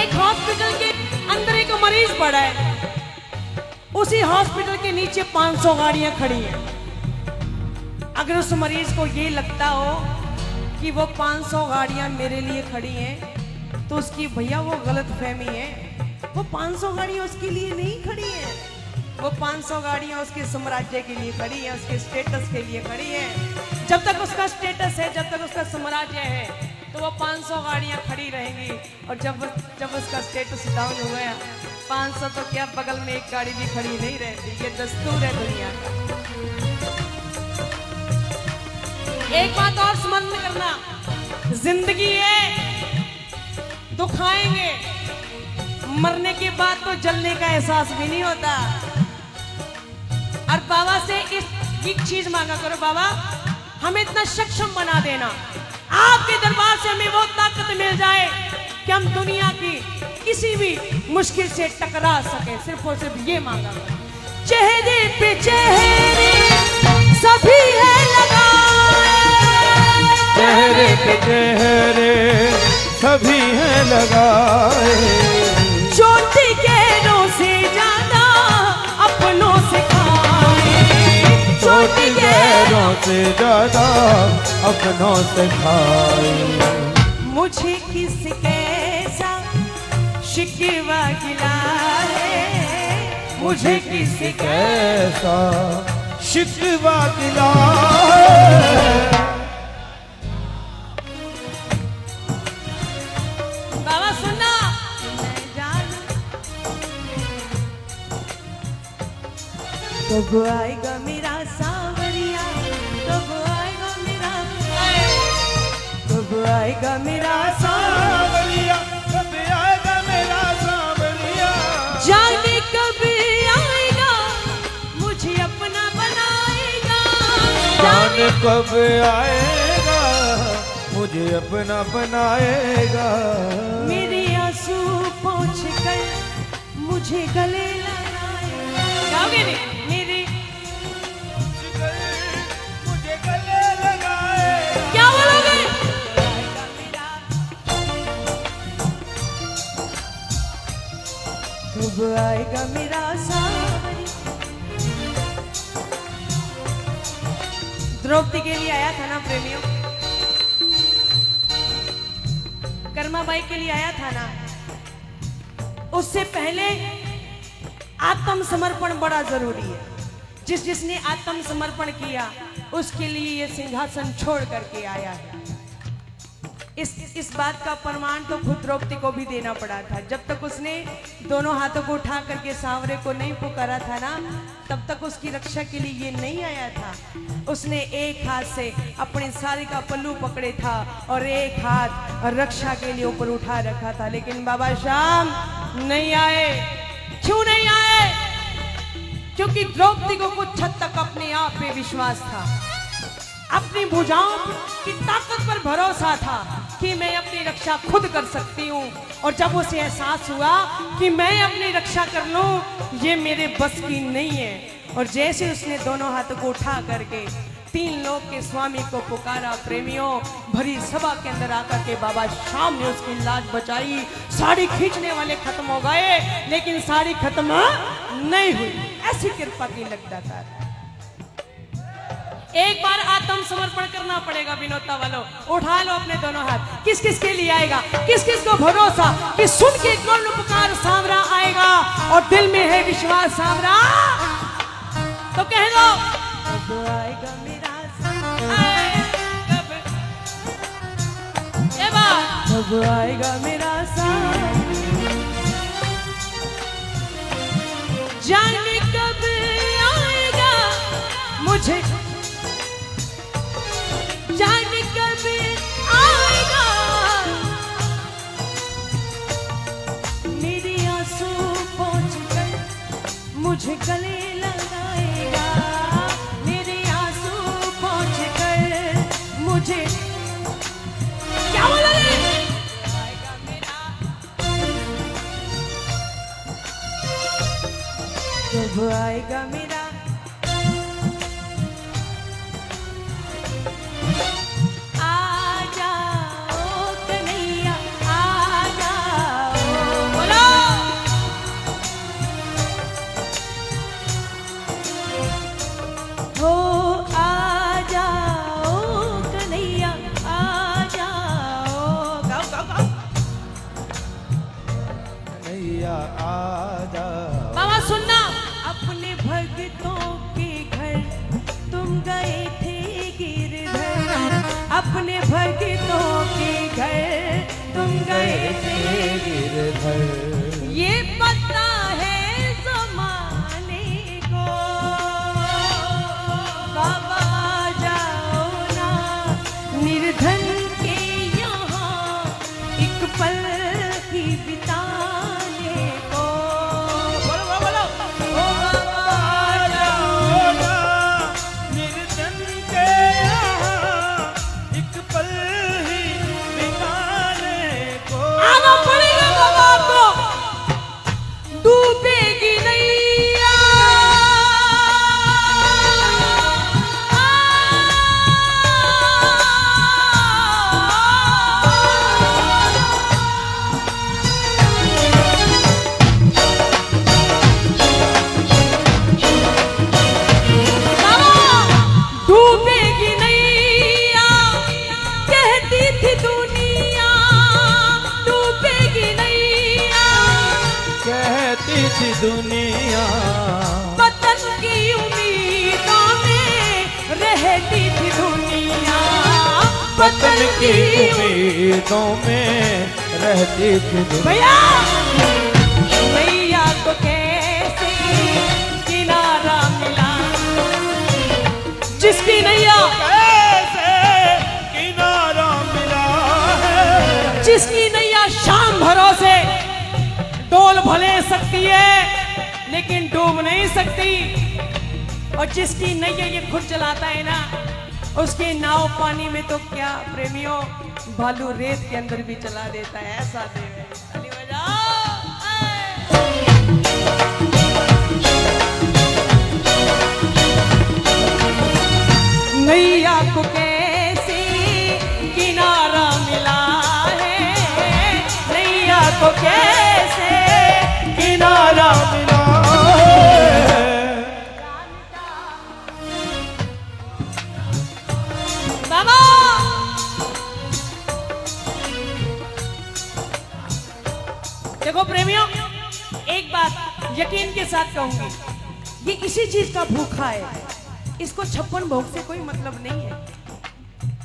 एक हॉस्पिटल के अंदर एक मरीज पड़ा है, उसी हॉस्पिटल के नीचे 500 गाड़ियां खड़ी हैं। अगर उस मरीज को ये लगता हो कि वो 500 गाड़ियां मेरे लिए खड़ी हैं, तो उसकी भैया वो गलत फहमी है। वो 500 गाड़ियां उसके लिए नहीं खड़ी हैं, वो 500 गाड़ियां उसके साम्राज्य के लिए खड़ी हैं, उसके स्टेटस के लिए खड़ी हैं। जब तक उसका स्टेटस है, जब तक उसका साम्राज्य है, तो वो 500 गाड़ियां खड़ी रहेंगी। और जब उसका स्टेटस डाउन हो गया, 500 तो क्या, बगल में एक गाड़ी भी खड़ी नहीं रहती। ये दस्तूर है दुनिया का। एक बात और समझ में करना, जिंदगी है, दुख आएंगे, मरने के बाद तो जलने का एहसास भी नहीं होता। और बाबा से एक चीज मांगा करो, बाबा हमें इतना सक्षम बना देना, आपके दरबार से हमें वो ताकत मिल जाए कि हम दुनिया की किसी भी मुश्किल से टकरा सके। सिर्फ और सिर्फ ये मांगा करो। चेहरे पे चेहरे सभी है लगाए, चेहरे पे चेहरे सभी है लगाए, चोटी गैरों से ज्यादा अपनों से खाए, चोटी गैरों से ज्यादा अपनों से खाए। मुझे किस कैसा शिकवा गिला है, मुझे किस कैसा शिकवा गिला है। बाबा सुनना, मैं जानू कब आएगा मेरा सांवरिया, कब आएगा मेरा, कब आएगा मेरा सांवरिया, कब आएगा मेरा सांवरिया, जाने कब आएगा मुझे अपना बनाएगा, जाने कब आएगा मुझे अपना बनाएगा। मेरे आंसू पोंछ कर मुझे गले लगाएगा। गाओगे नहीं? मेरे मुझे गले लगाएगा। क्या बोलोगे? कब आएगा मेरा सांवरिया। द्रौपदी के लिए आया था ना प्रेमियों, कर्मा बाई के लिए आया था ना। उससे पहले आत्मसमर्पण बड़ा जरूरी है। जिसने आत्मसमर्पण किया उसके लिए ये सिंहासन छोड़ करके आया है। इस बात का प्रमाण तो खुद द्रौपदी को भी देना पड़ा था। जब तक उसने दोनों हाथों को उठा करके सांवरे को नहीं पुकारा था ना, तब तक उसकी रक्षा के लिए ये नहीं आया था। उसने एक हाथ से अपनी साड़ी का पल्लू पकड़े था और एक हाथ रक्षा के लिए ऊपर उठा रखा था। लेकिन बाबा श्याम नहीं आए। क्यों नहीं आए? क्योंकि द्रौपदी को कुछ हद तक अपने आप पे विश्वास था, अपनी भुजाओं की ताकत पर भरोसा था कि मैं अपनी रक्षा खुद कर सकती हूँ। और जब उसे एहसास हुआ कि मैं अपनी रक्षा कर लूँ, ये मेरे बस की नहीं है, और जैसे उसने दोनों हाथों को उठा करके 3 लोक के स्वामी को पुकारा, प्रेमियों, भरी सभा के अंदर आकर के बाबा श्याम ने उसकी लाज बचाई। साड़ी खींचने वाले खत्म हो गए, लेकिन साड़ी खत्म नहीं हुई। ऐसी कृपा की लगता। एक बार आत्मसमर्पण करना पड़ेगा विनोदता वालों। उठा लो अपने दोनों हाथ। किस किस के लिए आएगा? किस किस को भरोसा कि सुन के कर्ण पुकार सांवरा आएगा और दिल में है विश्वास सांवरा, तो कह लो कब आएगा मेरा सांवरा, कब आएगा मेरा सांवरा, जाने कब आएगा मुझे, जाने कब आएगा मेरे आंसू पोंछ कर मुझे गले लगाएगा, मेरे आंसू पोंछ कर मुझे, क्या बोला रे? आएगा मेरा, कब आएगा मेरा, आ जाओ कन्हैया, आ जाओ, आजा। बाबा सुनना, अपने भक्तों के घर तुम गए थे गिरधर, अपने भक्तों के घर तुम गए थे गिरधर। ये पता है जमाने को, बाबा जाओ ना निर्धन के यहाँ एक पल ही बिताने को। बोलो बोलो बोलो, ओ बाबा जाओ ना। निर्धन के यहाँ एक पल ही बिताने को। आना पड़ेगा बाबा को, डूबेगी नैया। डूबेगी नैया, कहती थी दुनिया, डूबेगी नैया। कहती थी दुनिया, वतन की उम्मीदों में रहती थी दुनिया, वतन की उम्मीदों में रहती थी दुनिया। भैया नैया को कैसे किनारा मिला, जिसकी नैया, कैसे किनारा मिला है। जिसकी नैया शाम भरोसे डोल भले सकती है लेकिन डूब नहीं सकती, और जिसकी नैया ये खुद चलाता है ना, उसकी नाव पानी में तो क्या प्रेमियों, भालू रेत के अंदर भी चला देता है। ऐसा देव है। ताली बजाओ, नैया को कैसे किनारा मिला है, नैया को कैसे किनारा मिला है। बाबा देखो प्रेमियों, एक बात यकीन के साथ कहूंगी, ये इसी चीज का भूखा है, इसको 56 भोग से कोई मतलब नहीं है।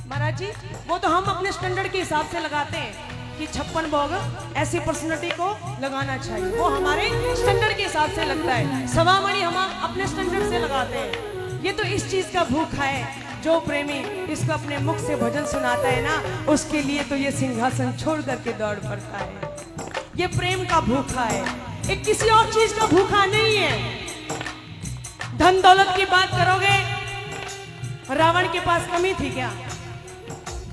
महाराज जी वो तो हम अपने स्टैंडर्ड के हिसाब से लगाते हैं कि 56 भोग ऐसी पर्सनालिटी को लगाना चाहिए, वो हमारे स्टैंडर्ड के हिसाब से लगता है। सवामणि हम अपने स्टैंडर्ड से लगाते हैं। ये तो इस चीज का भूखा है, जो प्रेमी इसको अपने मुख से भजन सुनाता है ना, उसके लिए तो ये सिंहासन छोड़ करके दौड़ पड़ता है। ये प्रेम का भूखा है, ये किसी और चीज का भूखा नहीं है। धन दौलत की बात करोगे, रावण के पास कमी थी क्या?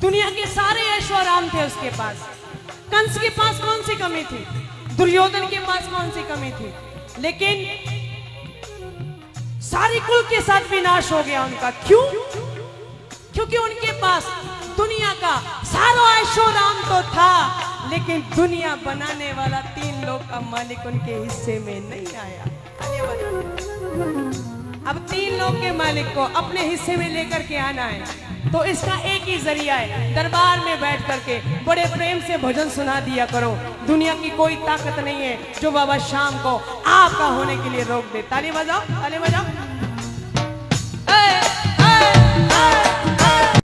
दुनिया के सारे ऐशो आराम थे उसके पास। कंस के पास कौन सी कमी थी? दुर्योधन के पास कौन सी कमी थी? लेकिन सारी कुल के साथ विनाश हो गया उनका। क्यों? क्योंकि उनके पास दुनिया का सारा ऐशो आराम तो था, लेकिन दुनिया बनाने वाला 3 लोग का मालिक उनके हिस्से में नहीं आया। अब 3 लोग के मालिक को अपने हिस्से में लेकर के आना है, तो इसका एक ही जरिया है, दरबार में बैठ करके बड़े प्रेम से भजन सुना दिया करो। दुनिया की कोई ताकत नहीं है जो बाबा शाम को आपका होने के लिए रोक दे। ताली बजाओ, ताली बजाओ।